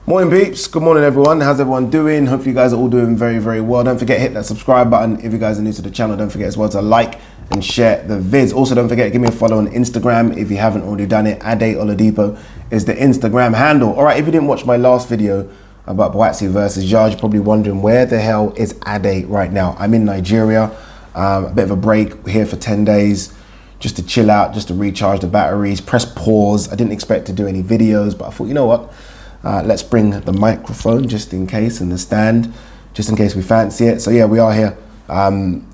Morning peeps, good morning everyone. How's everyone doing? Hopefully you guys are all doing very, very well. Don't forget, hit that subscribe button. If you guys are new to the channel, don't forget as well to like and share the vids. Also, don't forget, give me a follow on Instagram if you haven't already done it. Ade Oladipo is the Instagram handle. All right, if you didn't watch my last video about Boatsi versus Yard, you're probably wondering where the hell is Ade right now. I'm in Nigeria, a bit of a break. We're here for 10 days. Just to chill out, just to recharge the batteries, press pause. I didn't expect to do any videos, but I thought, you know what? Let's bring the microphone just in case, and the stand, just in case we fancy it. So yeah, we are here.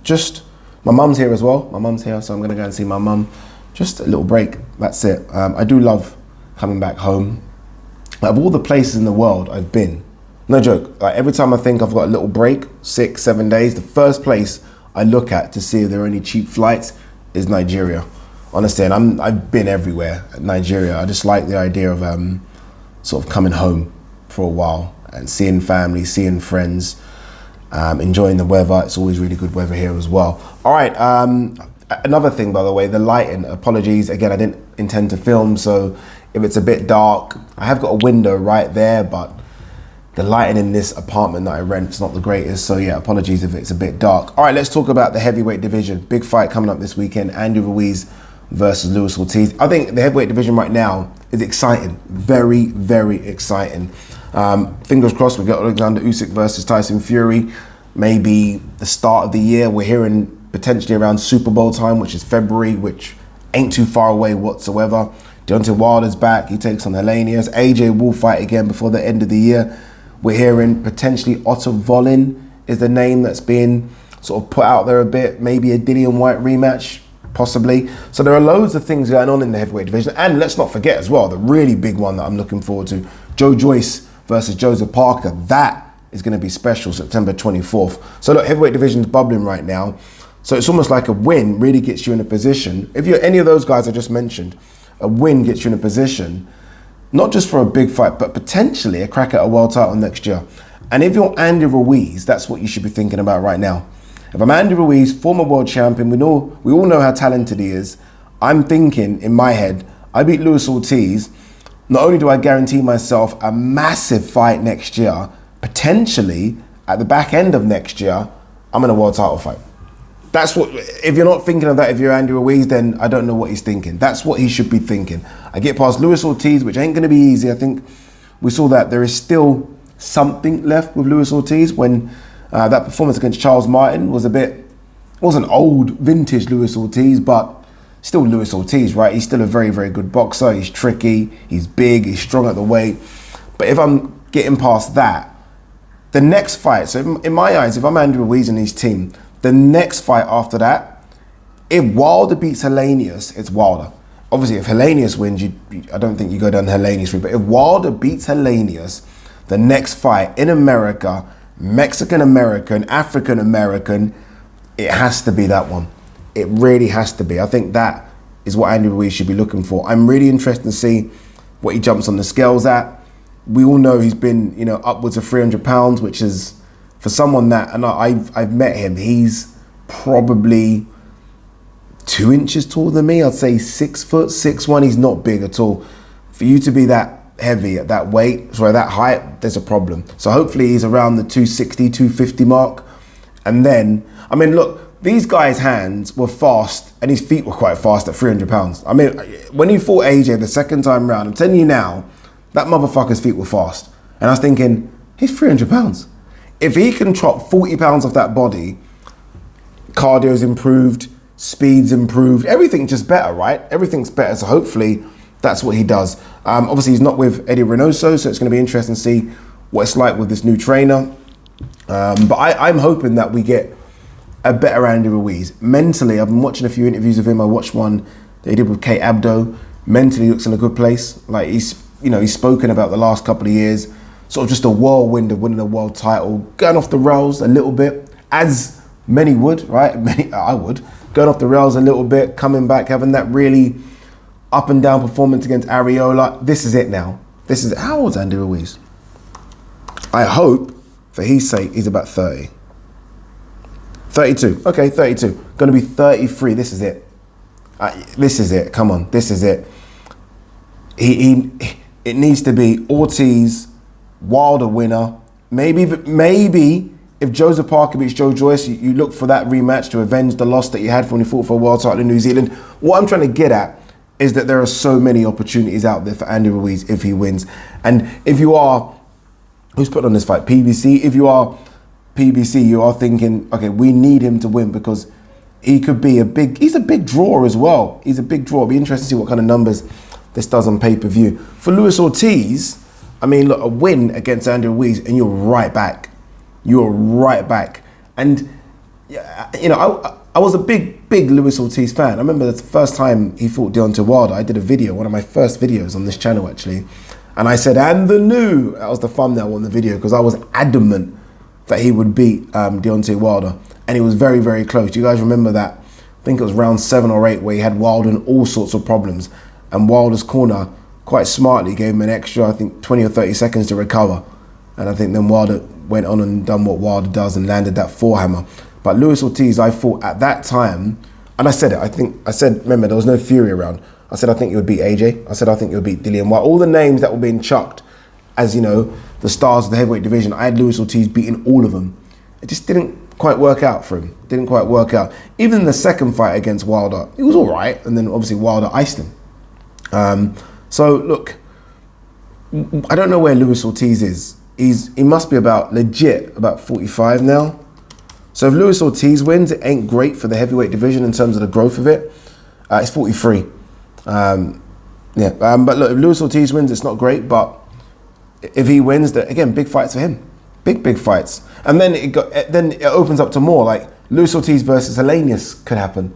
Just, my mum's here as well. My mum's here, so I'm gonna go and see my mum. Just a little break, that's it. I do love coming back home. Of all the places in the world I've been, no joke, like every time I think I've got a little break, 6, 7 days, the first place I look at to see if there are any cheap flights is Nigeria. Honestly, and I've been everywhere at Nigeria. I just like the idea of sort of coming home for a while and seeing family, seeing friends, enjoying the weather. It's always really good weather here as well. All right, another thing, by the way, the lighting. Apologies, again, I didn't intend to film, so if it's a bit dark, I have got a window right there, but the lighting in this apartment that I rent is not the greatest, so yeah, apologies if it's a bit dark. All right, let's talk about the heavyweight division. Big fight coming up this weekend, Andy Ruiz versus Luis Ortiz. I think the heavyweight division right now is exciting, very, very exciting. Fingers crossed we get Alexander Usyk versus Tyson Fury, maybe the start of the year. We're hearing potentially around Super Bowl time, which is February, which ain't too far away whatsoever. Deontay Wilder's back, he takes on Helenius. AJ will fight again before the end of the year. We're hearing potentially Otto Volin is the name that's being sort of put out there a bit, maybe a Dillian White rematch, possibly. So there are loads of things going on in the heavyweight division. And let's not forget as well, the really big one that I'm looking forward to, Joe Joyce versus Joseph Parker. That is going to be special, September 24th. So look, heavyweight division's bubbling right now. So it's almost like a win really gets you in a position. If you're any of those guys I just mentioned, a win gets you in a position, not just for a big fight, but potentially a crack at a world title next year. And if you're Andy Ruiz, that's what you should be thinking about right now. If I'm Andy Ruiz, former world champion, we all know how talented he is. I'm thinking in my head, I beat Luis Ortiz. Not only do I guarantee myself a massive fight next year, potentially at the back end of next year, I'm in a world title fight. That's what, if you're not thinking of that, if you're Andy Ruiz, then I don't know what he's thinking. That's what he should be thinking. I get past Luis Ortiz, which ain't gonna be easy. I think we saw that there is still something left with Luis Ortiz when that performance against Charles Martin was wasn't old vintage Luis Ortiz, but still Luis Ortiz, right? He's still a very, very good boxer. He's tricky, he's big, he's strong at the weight. But if I'm getting past that, the next fight, so in my eyes, if I'm Andy Ruiz and his team, the next fight after that, if Wilder beats Helenius, it's Wilder. Obviously, if Helenius wins, I don't think you go down the Helenius route, but if Wilder beats Helenius, the next fight in America, Mexican-American, African-American, it has to be that one. It really has to be. I think that is what Andy Ruiz should be looking for. I'm really interested to see what he jumps on the scales at. We all know he's been, upwards of 300 pounds, which is, for someone that, and I've met him, he's probably 2 inches taller than me. I'd say 6 foot, 6'1". He's not big at all. For you to be that heavy at that weight, that height, there's a problem. So hopefully he's around the 260, 250 mark. And then, I mean, look, these guys' hands were fast and his feet were quite fast at 300 pounds. I mean, when he fought AJ the second time round, I'm telling you now, that motherfucker's feet were fast. And I was thinking, he's 300 pounds. If he can chop 40 pounds off that body, cardio's improved, speed's improved, everything's just better, right? Everything's better, so hopefully that's what he does. Obviously, he's not with Eddie Reynoso, so it's going to be interesting to see what it's like with this new trainer. But I'm hoping that we get a better Andy Ruiz. Mentally, I've been watching a few interviews of him. I watched one that he did with Kate Abdo. Mentally, he looks in a good place. Like he's spoken about the last couple of years, sort of just a whirlwind of winning a world title, going off the rails a little bit, as many would, right? I would. Going off the rails a little bit, coming back, having that really up and down performance against Ariola. This is it now. This is it. How old's Andy Ruiz? I hope, for his sake, he's about 30. 32. Okay, 32. Going to be 33. This is it. This is it. Come on. This is it. It needs to be Ortiz Wilder winner. Maybe if Joseph Parker beats Joe Joyce, you look for that rematch to avenge the loss that you had when he fought for a world title in New Zealand. What I'm trying to get at is that there are so many opportunities out there for Andy Ruiz if he wins. And if you are, who's put on this fight? PBC. If you are PBC, you are thinking, okay, we need him to win because he could be he's a big draw as well. He's a big draw. It'll be interesting to see what kind of numbers this does on pay-per-view. For Luis Ortiz, I mean, look, a win against Andy Ruiz and you're right back. You're right back. And, you know, I was a big Luis Ortiz fan. I remember the first time he fought Deontay Wilder, I did a video, one of my first videos on this channel actually. And I said, and the new, that was the thumbnail on the video because I was adamant that he would beat Deontay Wilder. And he was very, very close. You guys remember that? I think it was round 7 or 8 where he had Wilder in all sorts of problems. And Wilder's corner quite smartly gave him an extra, I think, 20 or 30 seconds to recover. And I think then Wilder went on and done what Wilder does and landed that forehammer. But Luis Ortiz, I thought at that time, and I said it, remember, there was no Fury around. I said, I think you would beat AJ. I said, I think you would beat Dillian White. All the names that were being chucked as, you know, the stars of the heavyweight division, I had Luis Ortiz beating all of them. It just didn't quite work out for him. Didn't quite work out. Even in the second fight against Wilder, he was all right. And then obviously Wilder iced him. So look, I don't know where Luis Ortiz is. He must be about 45 now. So if Luis Ortiz wins, it ain't great for the heavyweight division in terms of the growth of it. It's 43. But look, if Luis Ortiz wins, it's not great. But if he wins, again, big fights for him. Big fights. And then it opens up to more, like Luis Ortiz versus Helenius could happen.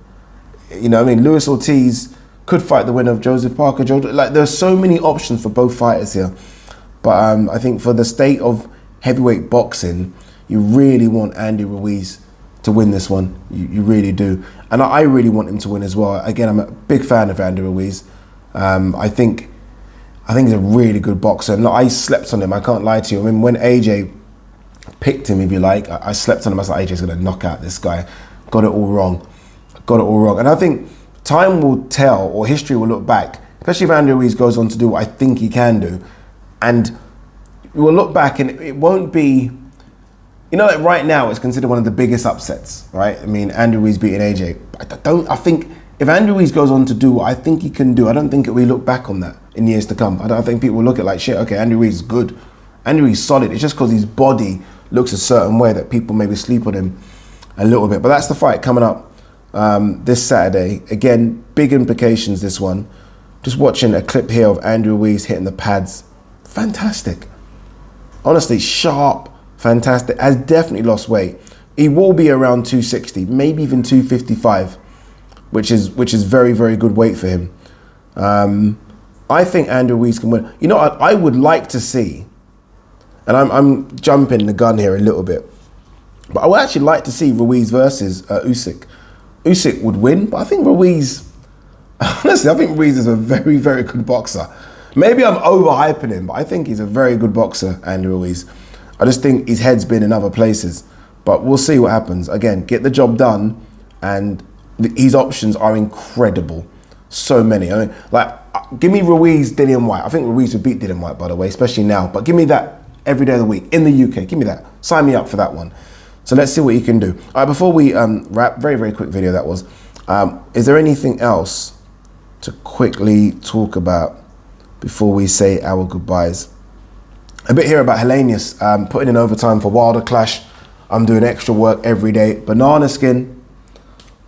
You know what I mean? Luis Ortiz could fight the winner of Joseph Parker. Like there's so many options for both fighters here. But I think for the state of heavyweight boxing, you really want Andy Ruiz to win this one. You really do. And I really want him to win as well. Again, I'm a big fan of Andy Ruiz. I think he's a really good boxer. And I slept on him, I can't lie to you. I mean, when AJ picked him, if you like, I slept on him. I was like, AJ's going to knock out this guy. Got it all wrong. And I think time will tell, or history will look back, especially if Andy Ruiz goes on to do what I think he can do. And we'll look back and it won't be, you know, like right now it's considered one of the biggest upsets, right? I mean, Andy Ruiz beating AJ. I think if Andy Ruiz goes on to do what I think he can do, I don't think we look back on that in years to come. I don't think people will look at like, shit, okay, Andy Ruiz is good. Andy Ruiz is solid. It's just because his body looks a certain way that people maybe sleep on him a little bit. But that's the fight coming up this Saturday. Again, big implications, this one. Just watching a clip here of Andy Ruiz hitting the pads. Fantastic. Honestly, sharp, fantastic. Has definitely lost weight. He will be around 260, maybe even 255, which is very, very good weight for him. I think Andy Ruiz can win. You know, I would like to see, and I'm jumping the gun here a little bit, but I would actually like to see Ruiz versus Usyk. Usyk would win, but I think Ruiz, honestly, I think Ruiz is a very, very good boxer. Maybe I'm overhyping him, but I think he's a very good boxer, Andy Ruiz. I just think his head's been in other places, but we'll see what happens. Again, get the job done, and his options are incredible. So many. I mean, like, give me Ruiz, Dillian White. I think Ruiz would beat Dillian White, by the way, especially now. But give me that every day of the week in the UK. Give me that. Sign me up for that one. So let's see what you can do. All right, before we wrap, very, very quick video that was. Is there anything else to quickly talk about before we say our goodbyes? A bit here about Helenius putting in overtime for Wilder clash. I'm doing extra work every day. Banana skin.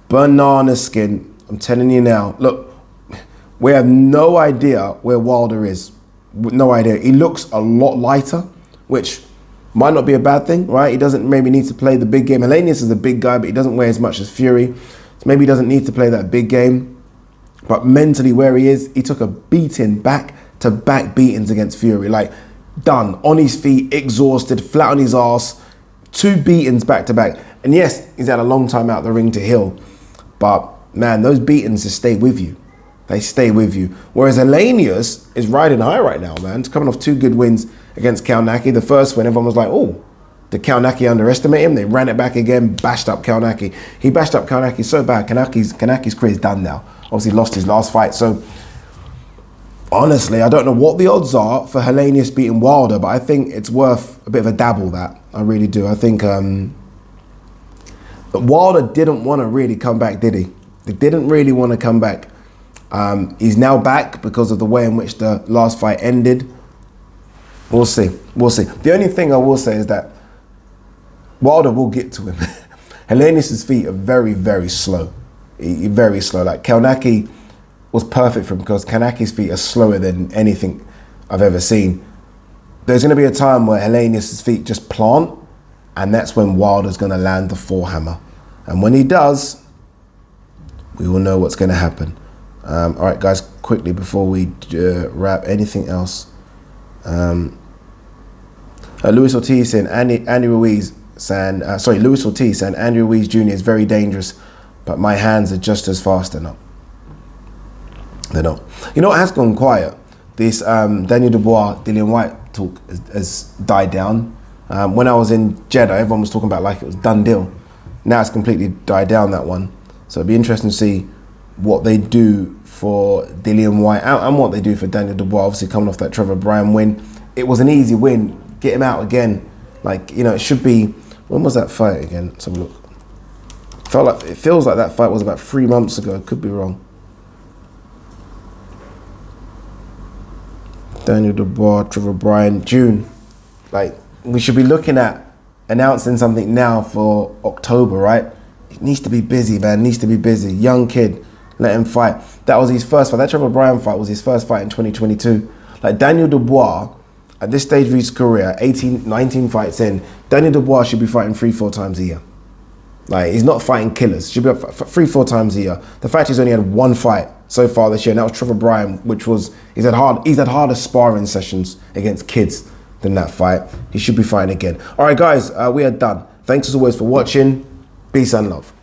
I'm telling you now. Look, we have no idea where Wilder is. No idea. He looks a lot lighter, which might not be a bad thing, right? He doesn't maybe need to play the big game. Helenius is a big guy, but he doesn't weigh as much as Fury. So maybe he doesn't need to play that big game. But mentally where he is, he took a beating, back-to-back beatings against Fury. Like, done, on his feet, exhausted, flat on his ass, 2 beatings back-to-back. And yes, he's had a long time out the ring to heal. But, man, those beatings just stay with you. They stay with you. Whereas Helenius is riding high right now, man. He's coming off 2 good wins against Kaunaki. The first win, everyone was like, oh, did Kaunaki underestimate him? They ran it back again, bashed up Kaunaki. He bashed up Kaunaki so bad, Kaunaki's career is done now. Obviously lost his last fight. So Honestly, I don't know what the odds are for Helenius beating Wilder, but I think it's worth a bit of a dabble, that. I really do. I think Wilder didn't want to really come back, did he? He didn't really want to come back. He's now back because of the way in which the last fight ended. We'll see. We'll see. The only thing I will say is that Wilder will get to him. Helenius' feet are very, very slow. Very slow. Like Kalnaki was perfect for him because Kanaki's feet are slower than anything I've ever seen. There's going to be a time where Helenius' feet just plant, and that's when Wilder's going to land the forehammer. And when he does, we will know what's going to happen. All right, guys, quickly before we wrap, anything else? Luis Ortiz saying Andy Ruiz saying, Luis Ortiz saying Andy Ruiz Jr. is very dangerous, but my hands are just as fast. They're not. They're not. You know what has gone quiet? This Daniel Dubois, Dillian White talk has died down. When I was in Jeddah, everyone was talking about like it was done deal. Now it's completely died down, that one. So it'd be interesting to see what they do for Dillian White and what they do for Daniel Dubois. Obviously coming off that Trevor Bryan win. It was an easy win. Get him out again. Like, you know, it should be, when was that fight again? Let's have a look. It feels like that fight was about 3 months ago. Could be wrong. Daniel Dubois, Trevor Bryan, June. Like, we should be looking at announcing something now for October, right? It needs to be busy, man. It needs to be busy. Young kid, let him fight. That was his first fight. That Trevor Bryan fight was his first fight in 2022. Like, Daniel Dubois, at this stage of his career, 18, 19 fights in, Daniel Dubois should be fighting 3-4 times a year. Like, he's not fighting killers. Should be 3-4 times a year. The fact he's only had one fight so far this year, and that was Trevor Bryan, which was, he's had harder sparring sessions against kids than that fight. He should be fighting again. All right, guys, we are done. Thanks as always for watching. Peace and love.